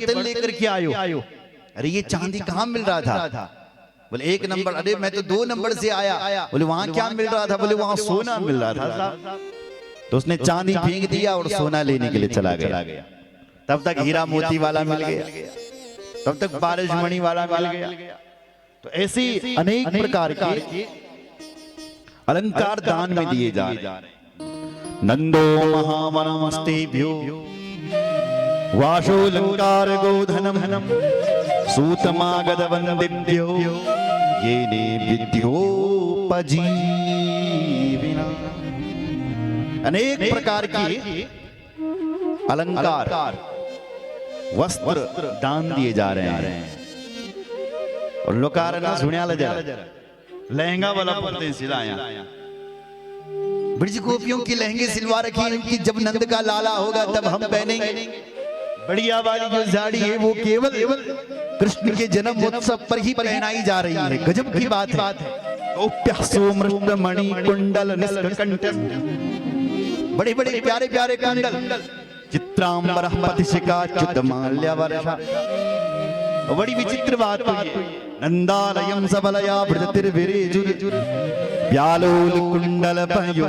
बर्तन लेकर के आयो। अरे ये चांदी कहाँ मिल रहा था? बोले 1 नंबर। अरे मैं तो 2 नंबर से आया। बोले वहां क्या मिल रहा था? बोले वहां सोना मिल रहा था। तो उसने चांदी फेंक दिया और सोना लेने के लिए चला गया। तब तक हीरा मोती वाला मिल गया, तब तक बारिश मणि वाला मिल गया। तो ऐसी अनेक प्रकार के अलंकार दान में दिए जा रहे हैं। नंदो महावनमस्तेभ्यो वाशोलंकार गोधनम सूतमागध वंदिभ्यो येने विद्योपजीविना। अनेक प्रकार के अलंकार वस्त्र दान दिए जा रहे हैं। और लोकार ना सुनियाला जरा लहंगा वाला पड़ते सिलाया। ब्रज गोपियों की लहंगे सिलवा रखी इनकी। जब नंद का लाला होगा तब हम पहनेंगे। बढ़िया वाली जो साड़ी है वो केवल कृष्ण के जन्म उत्सव पर ही पहनाई जा रही है। गजब की बात है। मणि कुंडल निष्कंठ, बड़े बड़े प्यारे प्यारे कुंडल, चित्रांबर पतिशिका च्युतमाल्या वर्षा। बड़ी विचित्र बात हुई है। नंदालयम सबलया बृहतिर्विरेजुर व्यालोल कुंडल पयो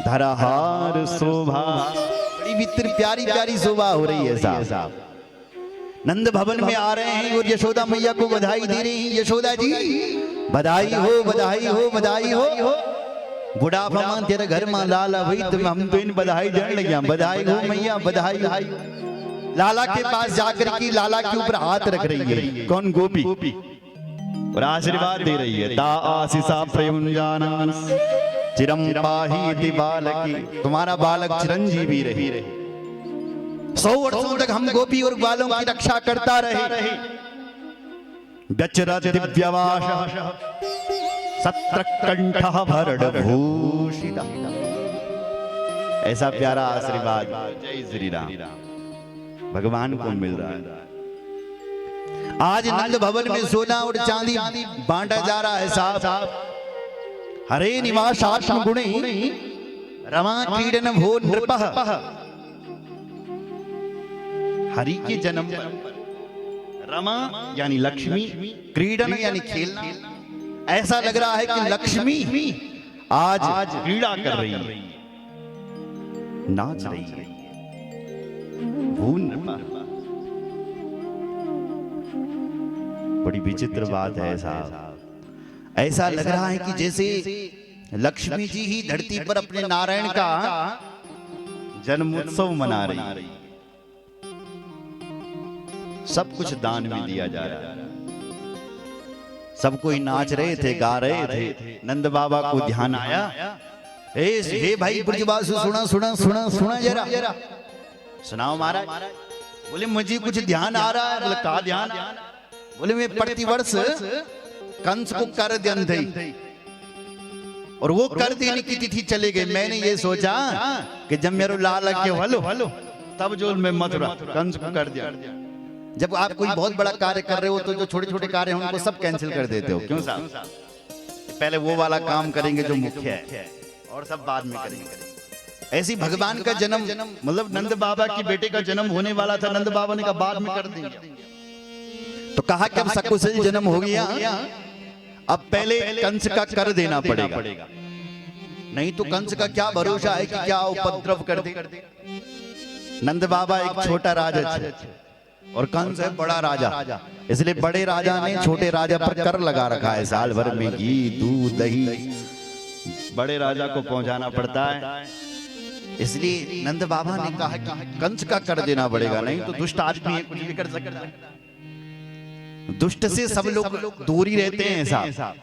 धरहार शोभा। बड़ी विचित्र प्यारी प्यारी शोभा हो रही है साहब। नंद भवन में आ रहे हैं और यशोदा मैया को बधाई दे रही हैं। यशोदा जी बधाई हो, बधाई हो, बधाई हो। बुढ़ापा मां तेरे घर में लाला भाई तुम हम तो इन बधाई देने लगे। बधाई हो मैया, बधाई हो। लाला के पास जाकर के लाला के ऊपर हाथ रख रही है। कौन? गोपी। और आशीर्वाद दे रही है। ता आशीषा प्रयुंजानान चिरम पाहीति बालकी। तुम्हारा बालक चिरंजीवी रही। 100 वर्षों तक हम गोपी और बालों की रक्षा करता रहे। व्यचरत दिव्यवास सत्रकंठः भरडभूषिता। ऐसा प्यारा आशीर्वाद जय श्री राम भगवान को मिल रहा है। आज नंद भवन में सोना और चांदी बांटा जा रहा है साहब। हरे निवासात्म गुणे रमा क्रीडन भो नृपः। हरि के जन्म पर रमा यानी लक्ष्मी, क्रीडन यानी खेलना। ऐसा लग रहा है कि लक्ष्मी आज क्रीड़ा कर रही है, नाच रही है। बड़ी विचित्र बात है साहब। ऐसा लग रहा है कि जैसे लक्ष्मी जी ही धरती पर अपने नारायण का जन्मोत्सव मना रही है। सब कुछ दान में दिया जा रहा है। सब कोई नाच रहे थे, गा रहे थे। नंद बाबा को ध्यान आया, हे भाई ब्रजवासी सुना सुना सुना सुना जरा। सुनाओ महाराज। बोले मुझे कुछ ध्यान आ रहा है। बोले का ध्यान? बोले मैं प्रतिवर्ष कंस को कर देन थी और वो कर देने की तिथि चले गए। मैंने ये सोचा कि जब मेरे लाला के हलो तब जो मैं मथुरा कंस को कर दिया। जब आप कोई बहुत बड़ा कार्य कर रहे हो तो जो छोटे छोटे कार्य हैं उनको सब कैंसिल कर देते हो। क्यों साहब? पहले वो वाला काम करेंगे जो मुख्य है और सब बाद में करेंगे। ऐसी भगवान का जन्म मतलब नंद बाबा की बेटे का जन्म होने वाला था। नंद बाबा ने कहा बाद में कर देंगे। तो कहा कि अब सकुशल जन्म हो गया, अब पहले कंस का कर देना पड़ेगा। नहीं तो कंस का क्या भरोसा है कि क्या उपद्रव कर दे। नंद बाबा एक छोटा राजा थे और कंस है बड़ा राजा। इसलिए बड़े राजा ने छोटे राजा पर कर लगा रखा है। साल भर में घी दूध दही बड़े राजा को पहुंचाना पड़ता है। इसलिए नंद बाबा ने कहा कि कंस का कर देना पड़ेगा, नहीं तो दुष्ट आदमी है कुछ भी कर सकता है। दुष्ट से सब लोग दूरी रहते हैं साहब।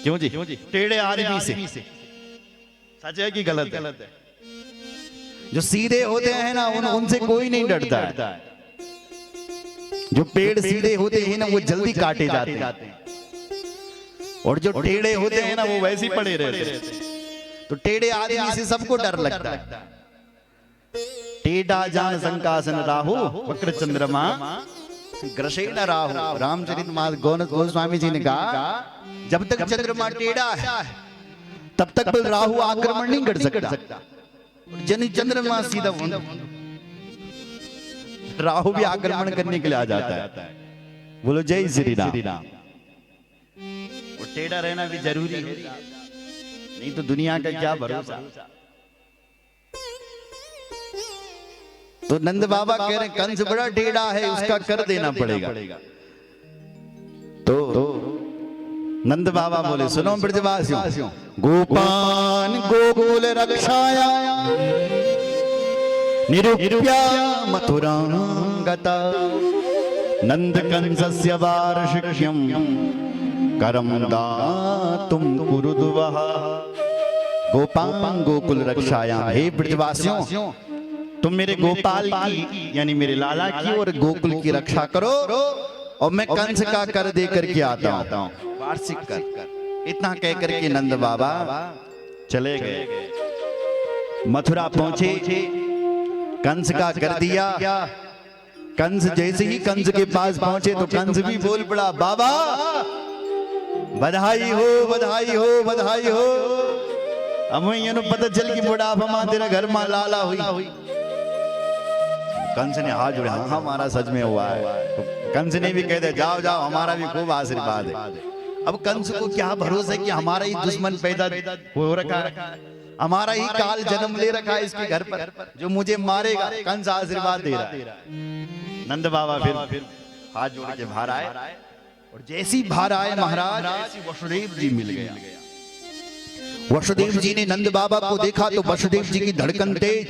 क्यों जी? टेढ़े आदमी से। सच है कि गलत है? जो सीधे होते हैं ना उनसे कोई नहीं डरता है। जो पेड़ सीधे होते हैं ना वो जल्दी काटे जाते हैं और जो टेढ़े होते हैं ना वो वैसे ही पड़े रहते हैं। तो टेढ़े आदमी से सबको डर लगता है। टेढ़ा जान संकासन राहु वक्र चंद्रमा ग्रसेन राहु। रामचरितमानस गोस्वामी जी ने कहा जब तक चंद्रमा टेढ़ा है तब तक राहु आक्रमण नहीं कर सकता। जन चंद्रमा सीधा राहु भी आक्रमण करने के लिए आ जाता है। बोलो जय श्री राम। वो टेढ़ा रहना भी जरूरी है, नहीं तो दुनिया का क्या भरोसा। तो नंद बाबा कह रहे कंस बड़ा टेढ़ा है, उसका कर देना पड़ेगा। तो नंद बाबा बोले सुनो ब्रजवासियों, गोपान गोकुल रक्षाया निरूप्या मथुरां गता नंद कंसस्य वार्षिक्यं करम दातुं कुरुद्वः। गोपान गोकुल रक्षाया, हे ब्रजवासियों तुम मेरे गोपाल की यानी मेरे लाला की और गोकुल की रक्षा करो, और मैं कंस का कर दे करके आता हूं, वार्षिक कर। इतना कह करके नंद बाबा चले गए। मथुरा पहुंचे, कंस का कर दिया। कंस जैसे ही कंस के पास पहुंचे तो कंस भी बोल पड़ा, बाबा बधाई हो बधाई हो बधाई हो। अब पता चल कि बुढ़ापा मां तेरा घर मां लाला हुई। कंस ने हाथ जोड़े, हाँ हमारा सच में हुआ है। तो कंस ने भी कह दिया जाओ जाओ, हमारा भी खूब आशीर्वाद है। अब कंस को क्या भरोसा है कि हमारा ही दुश्मन पैदा हो रखा है, हमारा ही काल जन्म ले रखा है इसके घर पर, जो मुझे मारेगा। कंस आशीर्वाद दे रहा है। नंद बाबा फिर हाथ जोड़ के बाहर आए, और जैसी बाहर आए महाराज वसुदेव जी मिल गया। वसुदेव जी ने नंद बाबा को देखा तो वसुदेव जी की धड़कन तेज।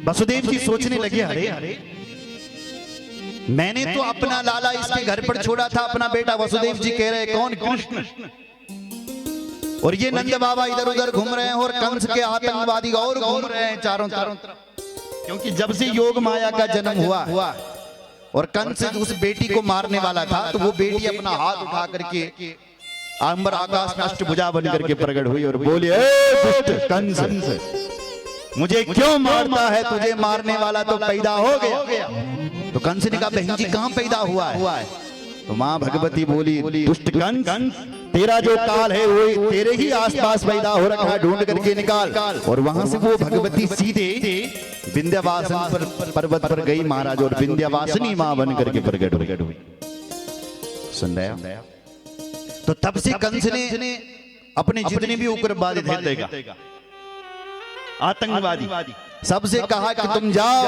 वसुदेव जी सोचने लगे, अरे मैंने तो अपना लाला इसके घर पर छोड़ा था, अपना बेटा। वसुदेव जी कह रहे कौन? कृष्ण। और ये नंद बाबा इधर उधर घूम रहे हैं, और कंस के आतंकवादी और घूम रहे हैं चारों तरफ। क्योंकि जब से योग माया का जन्म हुआ और कंस उस बेटी को मारने वाला था, तो वो बेटी अपना हाथ उठा करके अंबर आकाश में अष्टभुजा बन करके प्रकट हुई और बोली, दुष्ट कंस मुझे क्यों मारता है? तुझे मारने वाला तो पैदा हो गया। तो कंस ने कहा बहन जी कहां पैदा हुआ है? तो मां भगवती बोली, दुष्ट कंस तेरा जो काल है वो तेरे ही आसपास पैदा हो रखा है, ढूंढ करके निकाल। और वहां से वो भगवती सीधे विंध्यवासन पर्वत पर गई महाराज, और विंध्यवासिनी मां बन करके प्रकट हुई। सुन रहे हो? तो तब से कंस ने अपने जितने भी उग्रवादी थे, आतंकवादी, सबसे कहा कि तुम जाओ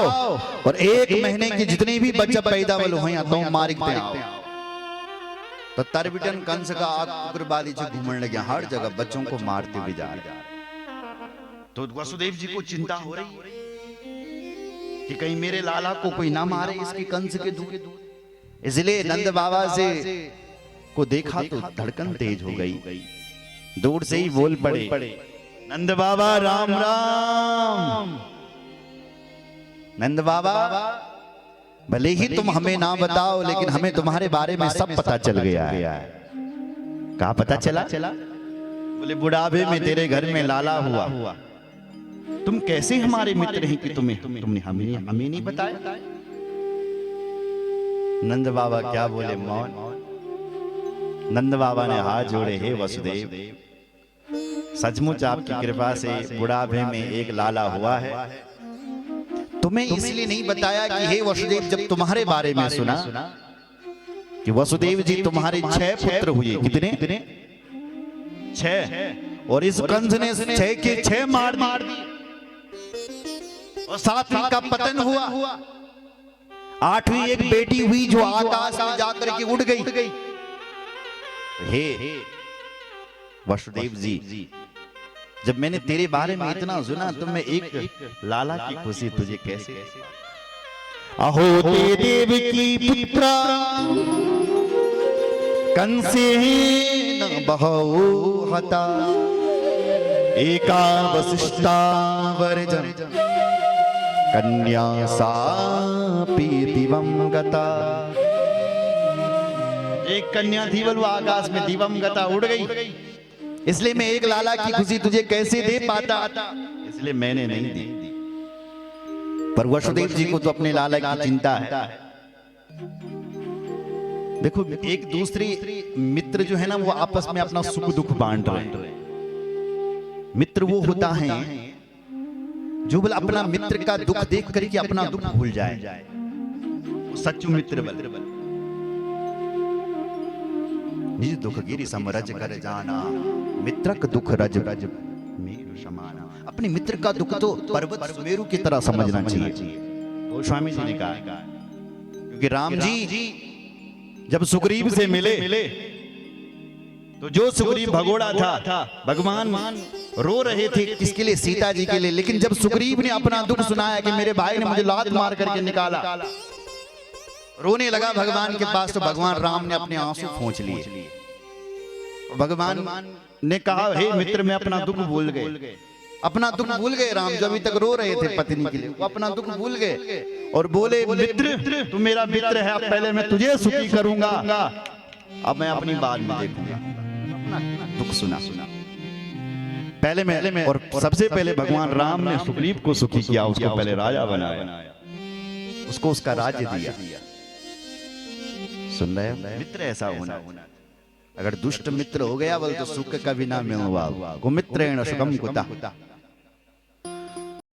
और 1 महीने के जितने भी बच्चे पैदा हुए हैं तुम मारते आओ। तो तरबिटन कंस का उग्रवादी से घूमने लगे, हर जगह बच्चों को मारते हुए जा रहे। तो वसुदेव जी को चिंता हो रही कि कहीं मेरे लाला को कोई ना मारे इसके कंस के दूर। इसलिए नंद बाबा से को देखा तो धड़कन तेज हो गई। दूर से ही बोल पड़े, नंद बाबा राम राम। नंद बाबा भले ही तुम हमें ना बताओ, लेकिन हमें तुम्हारे बारे में सब पता चल गया है। कहाँ पता चला? बोले बुढ़ापे में तेरे घर में लाला हुआ। तुम कैसे हमारे मित्र हैं कि तुमने हमें नहीं बताया? नंद बाबा क्या बोले? मौन। नंद बाबा ने हाथ जोड़े, हे वसुदेव सचमुच आपकी कृपा से बुढ़ापे में एक लाला हुआ है। तुम्हें इसलिए नहीं बताया कि हे वसुदेव, जब तुम्हारे बारे में सुना कि वसुदेव जी तुम्हारे 6 पुत्र हुए। कितने? 6। और इस कंस ने 6 के 6 मार दिए, और 7वीं का पतन हुआ। 8वीं एक बेटी हुई जो आकाश में जाकर के उड़ गई। हे वसुदेव जी, जब मैंने तेरे बारे में इतना सुना तो मैं एक लाला की खुशी तुझे कैसे? अहो ते देव की पुत्रा कंसेन बहू हता, एका वसिष्ठा वर्जन कन्या सापी दिवम गता। एक कन्या थी, वो आकाश में दिवम गता उड़ गई। इसलिए मैं एक लाला की खुशी तुझे कैसे दे पाता, इसलिए मैंने नहीं दी। पर वसुदेव जी को तो अपने लाला की चिंता है। देखो एक दूसरे मित्र जो है ना, वो आपस में अपना सुख दुख बांट रहे हैं। मित्र वो होता है जो बोला अपना मित्र का दुख देख करके अपना दुख भूल जाए, सच्चू मित्र बल। निज दुख गिरि समरज कर जाना, मित्रक दुख रज रज मेरु समाना। अपने मित्र का दुख तो पर्वत सुमेरु की तरह समझना चाहिए। तो स्वामी जी ने कहा, क्योंकि राम जी जब सुग्रीव से मिले तो जो सुग्रीव भगोड़ा था, भगवान रो रहे थे किसके लिए? सीता जी के लिए। लेकिन जब सुग्रीव ने अपना दुख सुनाया कि मेरे भाई ने मुझे लात मार करके निकाला, रोने लगा भगवान के पास, तो भगवान राम ने अपने आंसू पोंछ लिए। भगवान ने कहा, हे मित्र मैं अपना दुख भूल गए, अपना दुख भूल गए। राम जो अभी तक रो रहे थे पत्नी के लिए, वो अपना दुख भूल गए और बोले, मित्र तू मेरा मित्र है, अब पहले मैं तुझे सुखी करूंगा, अब मैं अपनी बात में देखूंगा। दुख सुना पहले मैं, और सबसे पहले भगवान राम ने सुग्रीव को सुखी किया, उसको पहले राजा बनाया, उसको उसका राज्य दिया। सुन रहे हो? मित्र ऐसा होना। अगर दुष्ट मित्र हो गया बोल तो सुख कभी ना मिलवा, कुमित्रेण सुखम कुतः।